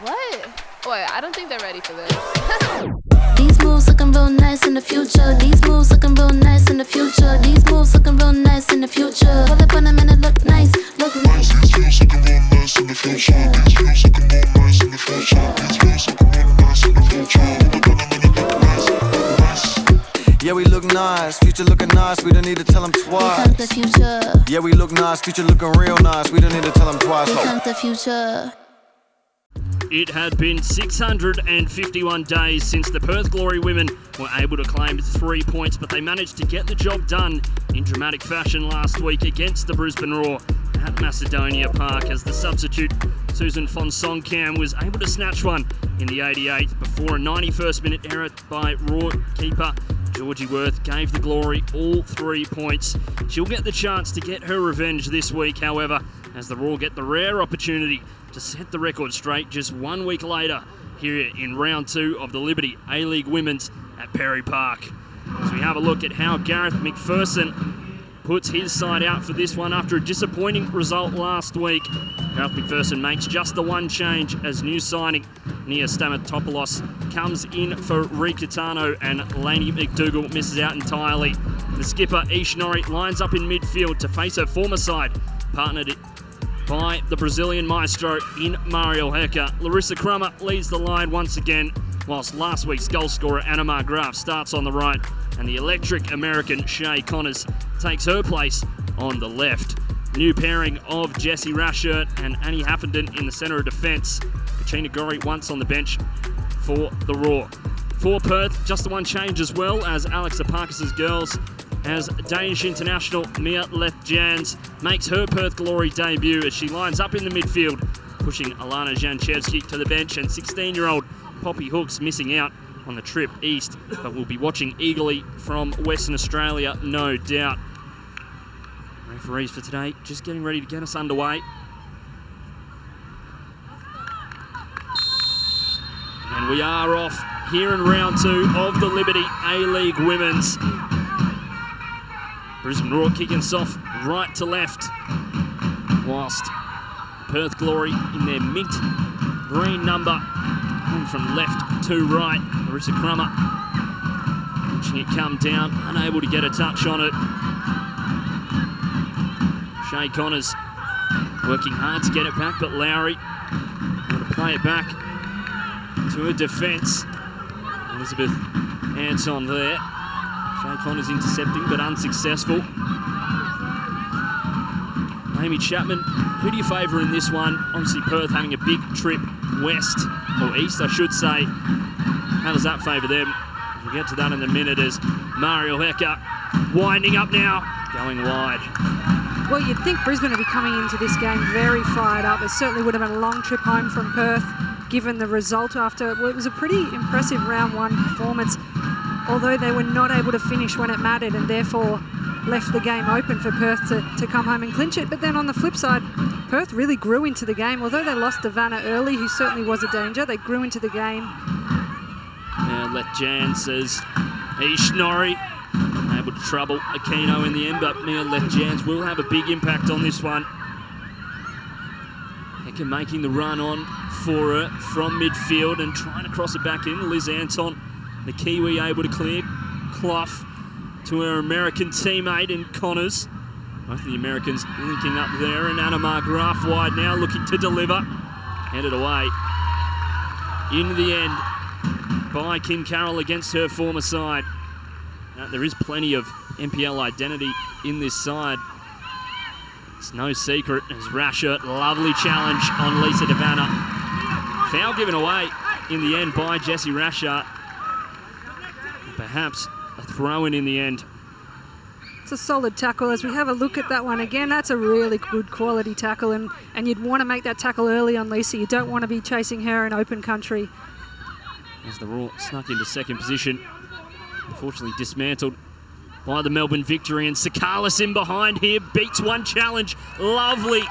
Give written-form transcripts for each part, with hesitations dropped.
What? Wait, I don't think they're ready for this. These moves looking real nice in the future. These moves looking real nice in the future. These moves looking real nice in the future. Pull up on them and it look nice, look nice. These moves looking real nice in the future. These moves looking real nice in the future. These moves looking real nice in the future. Pull up on them and it look nice, nice. Yeah, we look nice, future looking nice, we don't need to tell them Here twice. comes the future. Yeah, we look nice, future looking real nice, we don't need to tell them twice. Here comes the future. It had been 651 days since the Perth Glory women were able to claim 3 points, but they managed to get the job done in dramatic fashion last week against the Brisbane Roar at Macedonia Park, as the substitute Susan Fonsongcam was able to snatch one in the 88th before a 91st minute error by Roar keeper Georgie Worth gave the Glory all 3 points. She'll get the chance to get her revenge this week, however, as the Roar get the rare opportunity to set the record straight just 1 week later here in round 2 of the Liberty A-League Women's at Perry Park. As we have a look at how Gareth McPherson puts his side out for this one after a disappointing result last week. Gareth McPherson makes just the one change as new signing Nia Stamatopoulos comes in for Ricatano, and Lainey McDougall misses out entirely. The skipper Ish Norrie lines up in midfield to face her former side, partnered by the Brazilian maestro in Mario Hecker. Larissa Crummer leads the line once again, whilst last week's goal scorer Anna Graf starts on the right, and the electric American Shay Connors takes her place on the left. New pairing of Jessie Rashert and Annie Haffenden in the centre of defence. Katrina Gorry once on the bench for the Roar. For Perth, just the one change as well, as Alex Aparkis' girls, as Danish international Mia Leth-Jans makes her Perth Glory debut as she lines up in the midfield, pushing Alana Janchevsky to the bench, and 16-year-old Poppy Hooks missing out on the trip east, but we'll be watching eagerly from Western Australia, no doubt. Referees for today just getting ready to get us underway. And we are off here in round 2 of the Liberty A-League Women's. Brisbane Roar kicking us off right to left, whilst Perth Glory in their mint green number, going from left to right. Larissa Crummer watching it come down, unable to get a touch on it. Shay Connors working hard to get it back, but Lowry going to play it back to her defence. Elizabeth Anton there. Shay Connors intercepting, but unsuccessful. Amy Chapman, who do you favour in this one? Obviously Perth having a big trip west, or east I should say. How does that favour them? We'll get to that in a minute, as Mario Hecker winding up now, going wide. Well, you'd think Brisbane would be coming into this game very fired up. It certainly would have been a long trip home from Perth, given the result after what was a pretty impressive round 1 performance, although they were not able to finish when it mattered and therefore left the game open for Perth to come home and clinch it. But then on the flip side, Perth really grew into the game. Although they lost to Vanna early, who certainly was a danger, they grew into the game. Now Leth-Jan says Ish Norrie able to trouble Aquino in the end, but Mia Leth-Jans will have a big impact on this one. Hecker making the run on for her from midfield and trying to cross it back in. Liz Anton, the Kiwi, able to clear. Clough to her American teammate in Connors. Both of the Americans linking up there, and Anna Graf wide now, looking to deliver. Headed away in the end by Kim Carroll against her former side. Now, there is plenty of NPL identity in this side. It's no secret as Rashert, lovely challenge on Lisa DeVanna. Foul given away in the end by Jessie Rashert. Perhaps a throw-in in the end. It's a solid tackle. As we have a look at that one again, that's a really good quality tackle, and you'd want to make that tackle early on Lisa. You don't want to be chasing her in open country. As the Roar snuck into second position, unfortunately dismantled by the Melbourne Victory, and Sakalis in behind here, beats one challenge. Lovely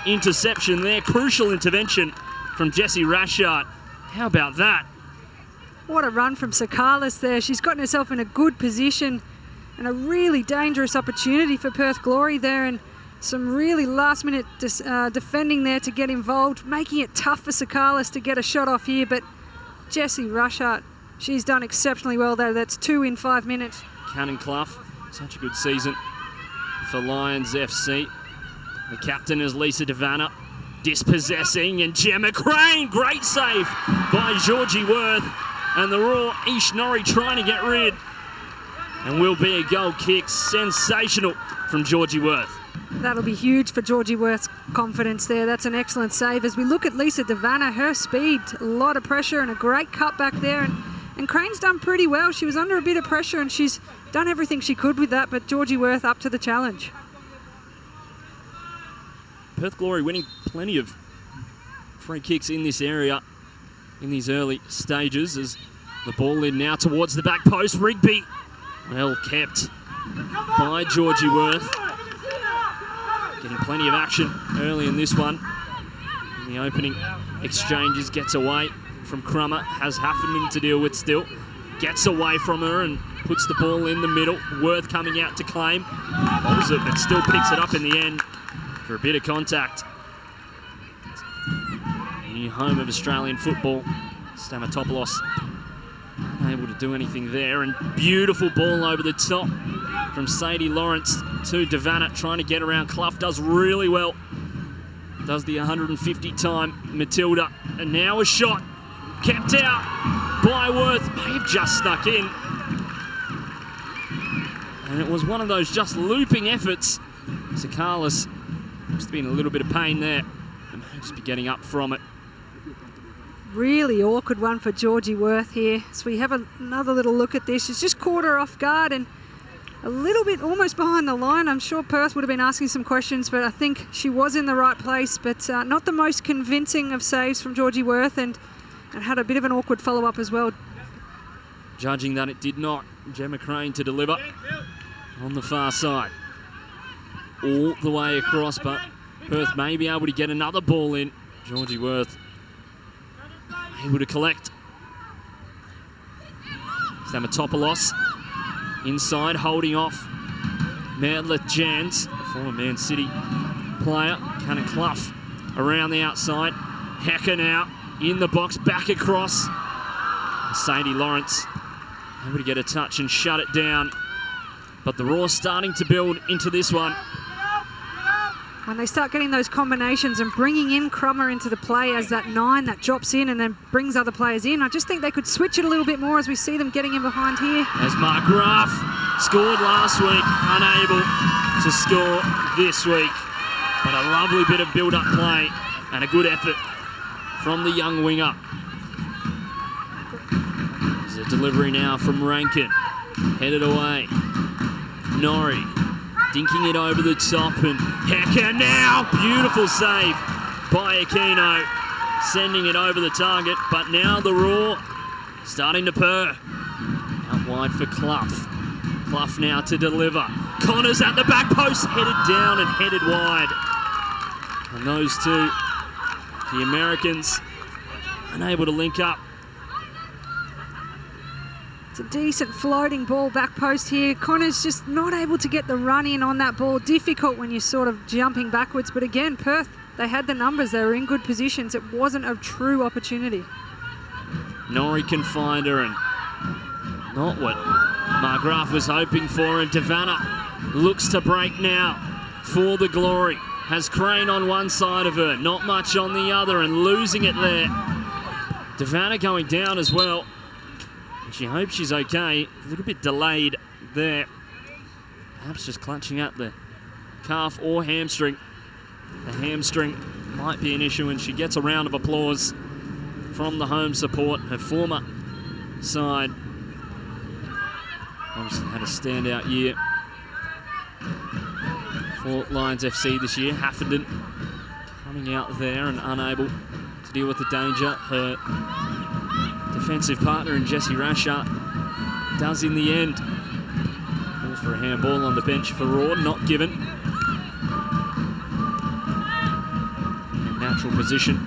interception there, crucial intervention from Jessie Rashert. How about that? What a run from Sakalis there. She's gotten herself in a good position and a really dangerous opportunity for Perth Glory there, and Some really last-minute defending there to get involved, making it tough for Sakalis to get a shot off here, but Jessie Rushart, she's done exceptionally well there. That's 2 in 5 minutes. Cannon Clough, such a good season for Lions FC. The captain is Lisa Devanna, dispossessing, and Gemma Crane, great save by Georgie Worth, and the Raw Ish Norrie trying to get rid, and will be a goal kick. Sensational from Georgie Worth. That'll be huge for Georgie Worth's confidence there. That's an excellent save. As we look at Lisa Devanna, her speed, a lot of pressure and a great cut back there. And Crane's done pretty well. She was under a bit of pressure and she's done everything she could with that, but Georgie Worth up to the challenge. Perth Glory winning plenty of free kicks in this area in these early stages, as the ball in now towards the back post. Rigby, well kept by Georgie Worth. Getting plenty of action early in this one. In the opening exchanges, gets away from Crummer, has Heffernan to deal with still. Gets away from her and puts the ball in the middle. Worth coming out to claim. Holds it, but still picks it up in the end for a bit of contact. New home of Australian football. Stamatopoulos unable to do anything there, and beautiful ball over the top from Sadie Lawrence to Devanna, trying to get around Clough. Does really well. Does the 150 time Matilda, and now a shot kept out by Worth. May have just snuck in, and it was one of those just looping efforts. Sakalis must have been a little bit of pain there, and may just be getting up from it. Really awkward one for Georgie Worth here. So we have another little look at this. She's just caught her off guard and a little bit almost behind the line. I'm sure Perth would have been asking some questions, but I think she was in the right place, but not the most convincing of saves from Georgie Worth, and had a bit of an awkward follow-up as well. Judging that it did not. Gemma Crane to deliver on the far side. All the way across, but Perth may be able to get another ball in. Georgie Worth able to collect. Stamatopoulos inside, holding off Madeline Jans, former Man City player. Cannon Clough around the outside. Hecker now in the box, back across. Sadie Lawrence able to get a touch and shut it down. But the Raw starting to build into this one. When they start getting those combinations and bringing in Crummer into the play as that 9 that drops in and then brings other players in, I just think they could switch it a little bit more as we see them getting in behind here. As Mark Graff scored last week, unable to score this week. But a lovely bit of build-up play and a good effort from the young winger. There's a delivery now from Rankin. Headed away. Norrie dinking it over the top, and Hecker now, beautiful save by Aquino, sending it over the target, but now the Raw starting to purr. Out wide for Clough. Clough now to deliver. Connors at the back post, headed down and headed wide. And those two, the Americans, unable to link up. It's a decent floating ball back post here. Connor's just not able to get the run in on that ball. Difficult when you're sort of jumping backwards. But again, Perth, they had the numbers. They were in good positions. It wasn't a true opportunity. Norrie can find her, and not what Margraf was hoping for. And Devanna looks to break now for the Glory. Has Crane on one side of her, not much on the other, and losing it there. Devanna going down as well. She hopes she's okay. A little bit delayed there. Perhaps just clutching at the calf or hamstring. The hamstring might be an issue, and she gets a round of applause from the home support. Her former side obviously had a standout year for Lions FC this year. Heffernan coming out there and unable to deal with the danger. Her defensive partner in Jessie Rushart does in the end. Calls for a handball on the bench for Raw, not given. In natural position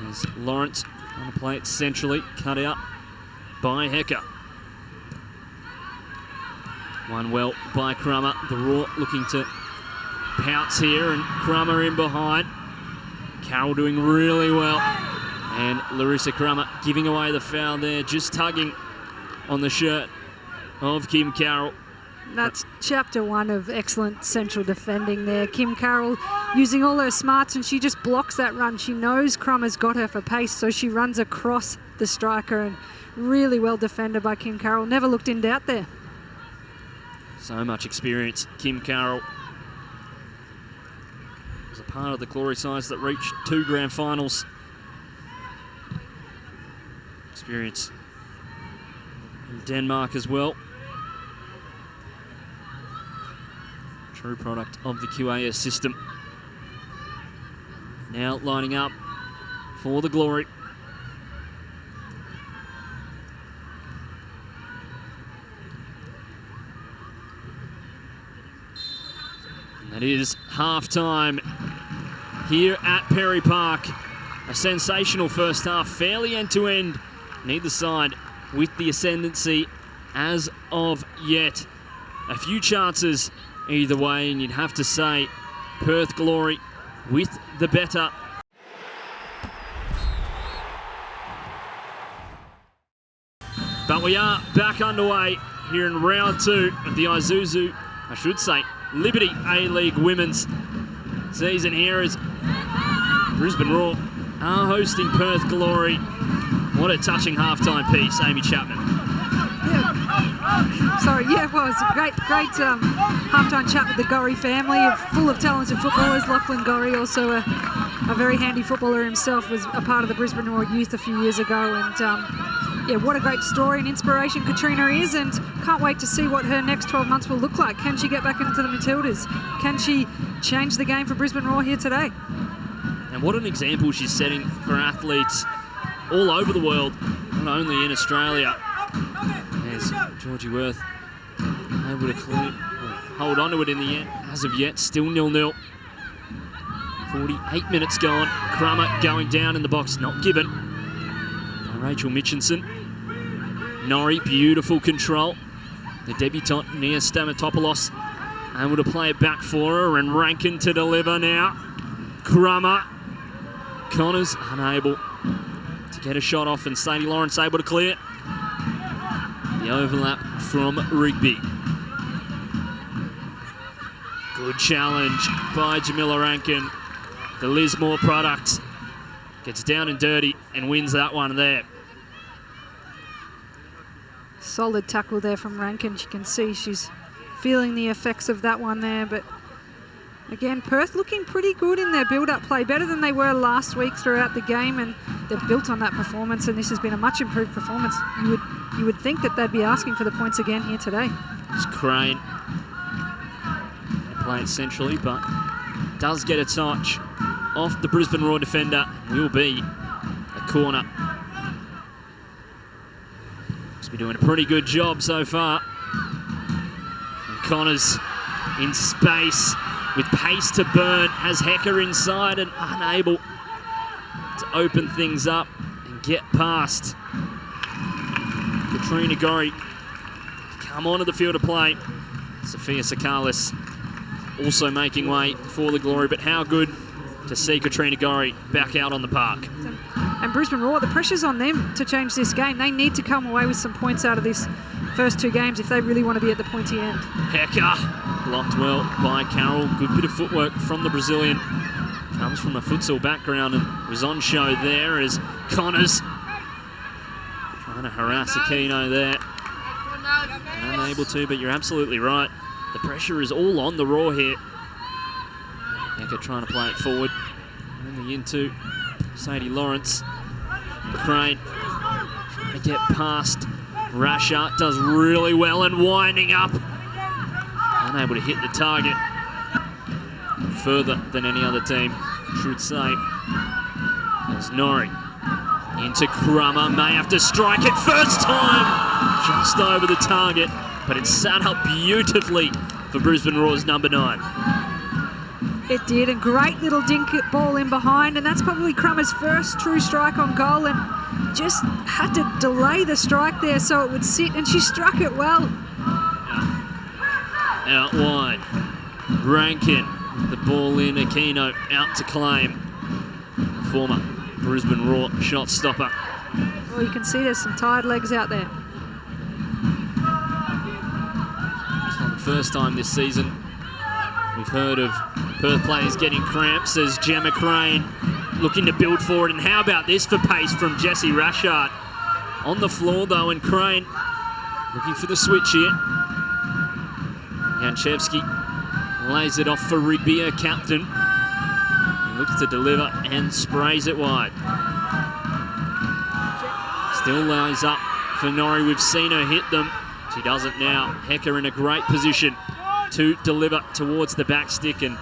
as Lawrence on the play it centrally, cut out by Hecker. One well by Crummer. The Raw looking to pounce here, and Crummer in behind. Carroll doing really well. And Larissa Crummer giving away the foul there, just tugging on the shirt of Kim Carroll. That's chapter 1 of excellent central defending there. Kim Carroll using all her smarts, and she just blocks that run. She knows Crummer's got her for pace, so she runs across the striker, and really well defended by Kim Carroll. Never looked in doubt there. So much experience. Kim Carroll was a part of the Glory sides that reached 2 grand finals. Experience in Denmark as well. True product of the QAS system. Now lining up for the Glory. And that is half-time here at Perry Park. A sensational first half, fairly end-to-end. Neither side with the ascendancy as of yet. A few chances either way, and you'd have to say Perth Glory with the better. But we are back underway here in round 2 of the Isuzu, I should say, Liberty A-League Women's season here as Brisbane Roar are hosting Perth Glory. What a touching halftime piece, Amy Chapman. Yeah, it was a great halftime chat with the Gorry family, full of talented footballers. Lachlan Gorry, also a very handy footballer himself, was a part of the Brisbane Roar youth a few years ago, and yeah, what a great story and inspiration Katrina is, and can't wait to see what her next 12 months will look like. Can she get back into the Matildas? Can she change the game for Brisbane Roar here today? And what an example she's setting for athletes all over the world, not only in Australia. As Georgie Worth able to hold on to it in the end. As of yet, still 0-0. 48 minutes gone. Crummer going down in the box, not given by Rachel Mitchinson. Norrie, beautiful control. The debutant, Nia Stamatopoulos, able to play it back for her, and Rankin to deliver now. Crummer. Connors unable to get a shot off, and Sadie Lawrence able to clear. The overlap from Rigby. Good challenge by Jamila Rankin. The Lismore product gets down and dirty and wins that one there. Solid tackle there from Rankin. You can see she's feeling the effects of that one there, but again, Perth looking pretty good in their build-up play, better than they were last week throughout the game, and they've built on that performance, and this has been a much improved performance. You would think that they'd be asking for the points again here today. It's Crane playing centrally, but does get a touch off the Brisbane Roar defender. Will be a corner. He's been doing a pretty good job so far. And Connors in space with pace to burn, has Hecker inside and unable to open things up and get past Katrina Gorry. Come onto the field of play. Sophia Sakalis also making way for the Glory, but how good to see Katrina Gorry back out on the park. And Brisbane Roar, the pressure's on them to change this game. They need to come away with some points out of this first 2 games if they really want to be at the pointy end. Hecker blocked well by Carroll. Good bit of footwork from the Brazilian. Comes from a futsal background and was on show there as Connors trying to harass Aquino there. Unable to, but you're absolutely right. The pressure is all on the Roar here. Hecker trying to play it forward. Only into Sadie Lawrence. Crane trying to get past Rasha. Does really well and winding up. Unable to hit the target further than any other team should say. As Norrie into Crummer. May have to strike it first time. Just over the target. But it sat up beautifully for Brisbane Roar's number 9. It did, a great little dink ball in behind, and that's probably Crummer's first true strike on goal, and just had to delay the strike there so it would sit, and she struck it well. Out wide. Rankin The ball in, Aquino out to claim. Former Brisbane Raw shot stopper. Well, you can see there's some tired legs out there. It's not the first time this season we've heard of Perth players getting cramps as Gemma Crane looking to build forward. And how about this for pace from Jessie Rashard? On the floor though, and Crane looking for the switch here. Janchevsky lays it off for Rigby, her captain. He looks to deliver and sprays it wide. Still lays up for Norrie. We've seen her hit them. She doesn't now. Hecker in a great position to deliver towards the back stick, and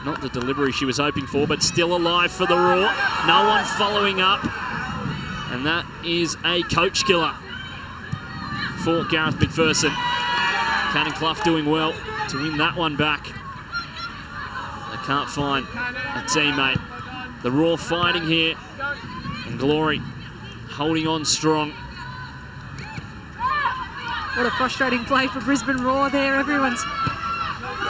not the delivery she was hoping for, but still alive for the Raw. No one following up, and that is a coach killer for Gareth McPherson. Cannon Clough doing well to win that one back. They can't find a teammate. The Raw fighting here, and Glory holding on strong. What a frustrating play for Brisbane Raw there. Everyone's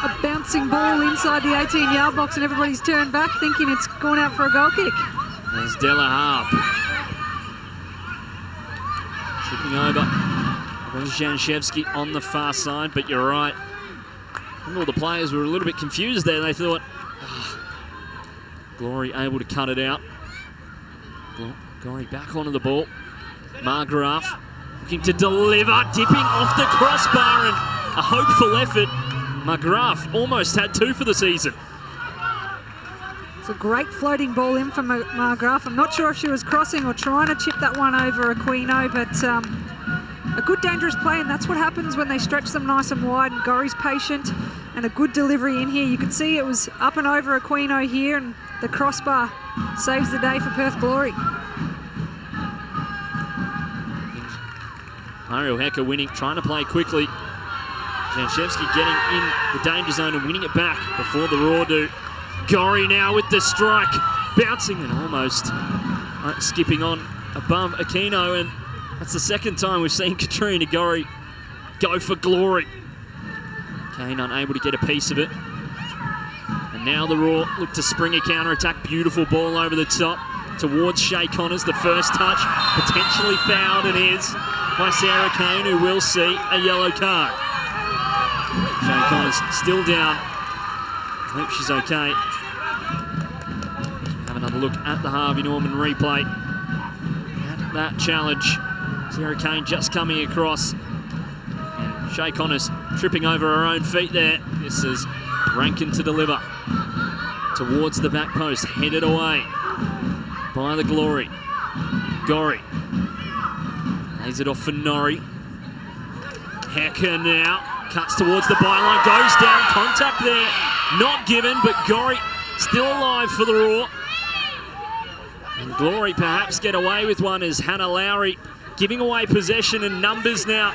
a bouncing ball inside the 18-yard box and everybody's turned back thinking it's gone out for a goal kick. There's Della Harp. Tripping over. There's Janchevsky on the far side, but you're right. I think all the players were a little bit confused there. They thought, Glory able to cut it out. Glory back onto the ball. Margraf looking to deliver, dipping off the crossbar, and a hopeful effort. Margraf almost had two for the season. It's a great floating ball in from Margraf. I'm not sure if she was crossing or trying to chip that one over Aquino, but a good dangerous play, and that's what happens when they stretch them nice and wide, and Gorry's patient, and a good delivery in here. You could see it was up and over Aquino here, and the crossbar saves the day for Perth Glory. Mario Hecker winning, trying to play quickly. Janchevsky getting in the danger zone and winning it back before the Raw do. Gorry now with the strike, bouncing and almost skipping on above Aquino, and that's the second time we've seen Katrina Gorry go for Glory. Kane unable to get a piece of it. And now the Raw look to spring a counter-attack. Beautiful ball over the top towards Shay Connors. The first touch, potentially fouled, and is by Sarah Kane, who will see a yellow card. Shay Connors still down. I hope she's okay. Have another look at the Harvey Norman replay. At that challenge, Sarah Kane just coming across. And Shay Connors tripping over her own feet there. This is Rankin to deliver towards the back post, headed away by the Glory. Gorry lays it off for Norrie. Hecker now cuts towards the byline, goes down, contact there, not given, but Gorry still alive for the Raw. And Glory perhaps get away with one as Hannah Lowry giving away possession and numbers now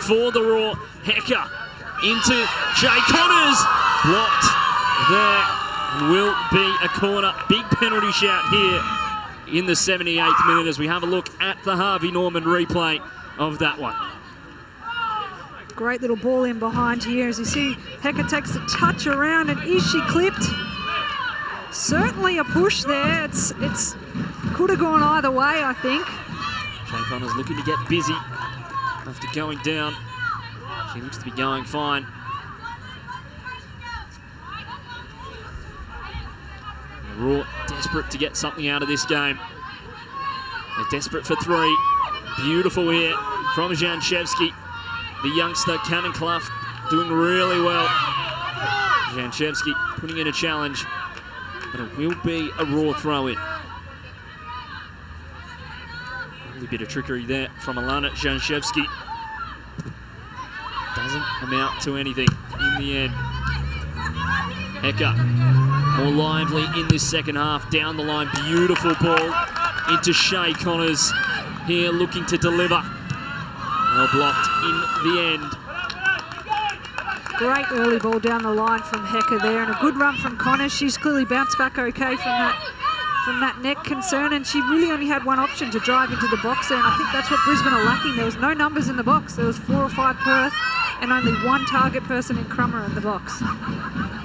for the Raw. Hecker into Shay Connors, blocked there, and will be a corner. Big penalty shout here in the 78th minute as we have a look at the Harvey Norman replay of that one. Great little ball in behind here as you see Hecker takes the touch around, and is she clipped? Certainly a push there. It's could have gone either way, I think. Shay Connors looking to get busy after going down. She looks to be going fine. The Raw desperate to get something out of this game. They're desperate for three. Beautiful here from Janchevsky. The youngster, Cannon Clough, doing really well. Janchevsky putting in a challenge, but it will be a Raw throw-in. A bit of trickery there from Alana Janchevsky. Doesn't amount to anything in the end. Hecker, more lively in this second half. Down the line, beautiful ball into Shay Connors. Here looking to deliver. Well blocked in the end. Great early ball down the line from Hecker there, and a good run from Connors. She's clearly bounced back okay from that neck concern, and she really only had one option to drive into the box there, and I think that's what Brisbane are lacking. There was no numbers in the box. There was 4 or 5 Perth, and only one target person in Crummer in the box.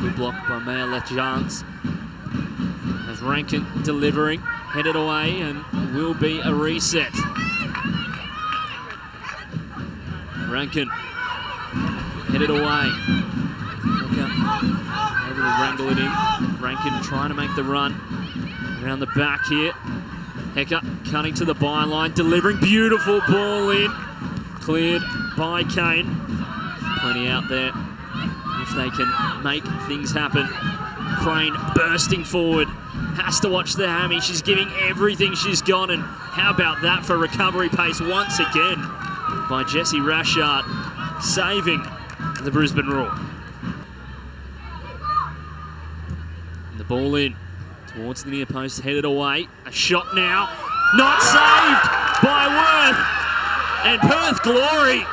Good block by Maya Lechance. As Rankin delivering, headed away, and will be a reset. Rankin headed away. Able to wrangle it in. Rankin trying to make the run around the back here. Hecker cutting to the byline, delivering, beautiful ball in. Cleared by Kane. Plenty out there if they can make things happen. Crane bursting forward. Has to watch the hammy. She's giving everything she's got, and how about that for recovery pace once again by Jessie Rashard, saving the Brisbane Roar. And the ball in towards the near post, headed away. A shot now, not saved by Worth. And Perth Glory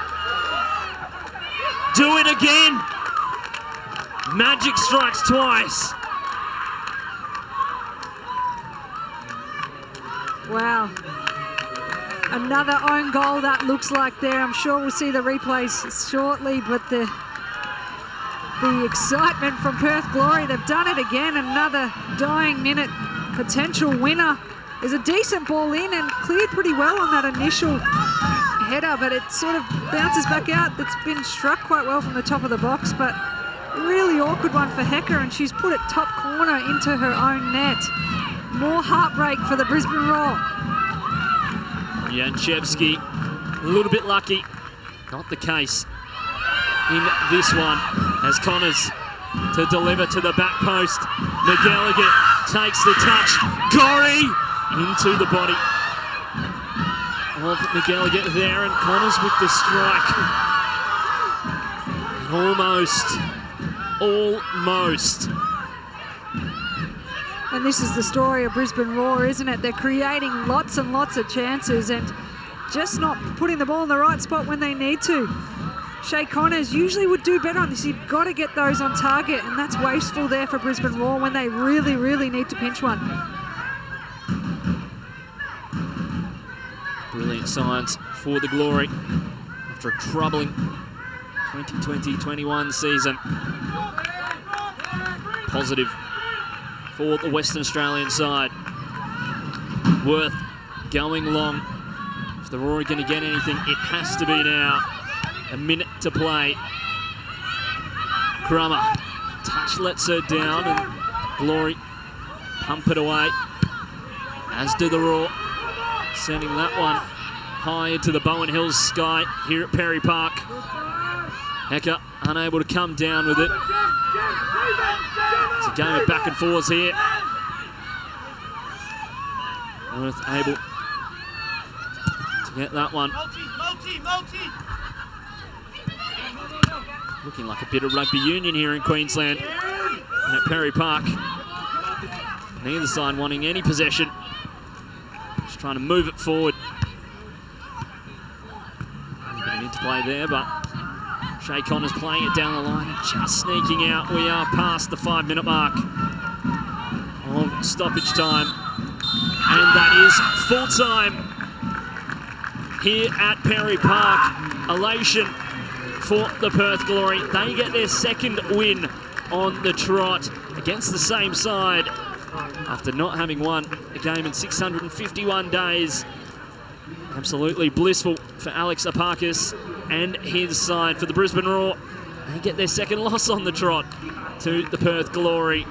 do it again. Magic strikes twice. Wow. Another own goal that looks like there. I'm sure we'll see the replays shortly, but the excitement from Perth Glory, they've done it again. Another dying minute potential winner. There's a decent ball in and cleared pretty well on that initial header, but it sort of bounces back out. It's been struck quite well from the top of the box, but really awkward one for Hecker, and she's put it top corner into her own net. More heartbreak for the Brisbane Roar. Janchevsky, a little bit lucky. Not the case in this one, as Connors to deliver to the back post. McGilligan takes the touch. Gorry into the body of McGilligan there, and Connors with the strike. Almost. And this is the story of Brisbane Roar, isn't it? They're creating lots and lots of chances and just not putting the ball in the right spot when they need to. Shay Connors usually would do better on this. You've got to get those on target, and that's wasteful there for Brisbane Roar when they really, really need to pinch one. Brilliant signs for the Glory after a troubling 2020-21 season. Positive for the Western Australian side. Worth going long. If the Roar are going to get anything, it has to be now. A minute to play. Crummer, touch lets her down, and Glory pump it away, as do the Roar, sending that one high into the Bowen Hills sky here at Perry Park. Hecker unable to come down with it. It's a game of back and forwards here. Worth able to get that one. Looking like a bit of rugby union here in Queensland and at Perry Park. Neither side wanting any possession. Just trying to move it forward. Getting into play there, but Shay Connors playing it down the line and just sneaking out. We are past the 5-minute mark of stoppage time. And that is full time here at Perry Park. Elation for the Perth Glory. They get their second win on the trot against the same side after not having won a game in 651 days. Absolutely blissful for Alex Apakis and his side. For the Brisbane Roar, they get their second loss on the trot to the Perth Glory.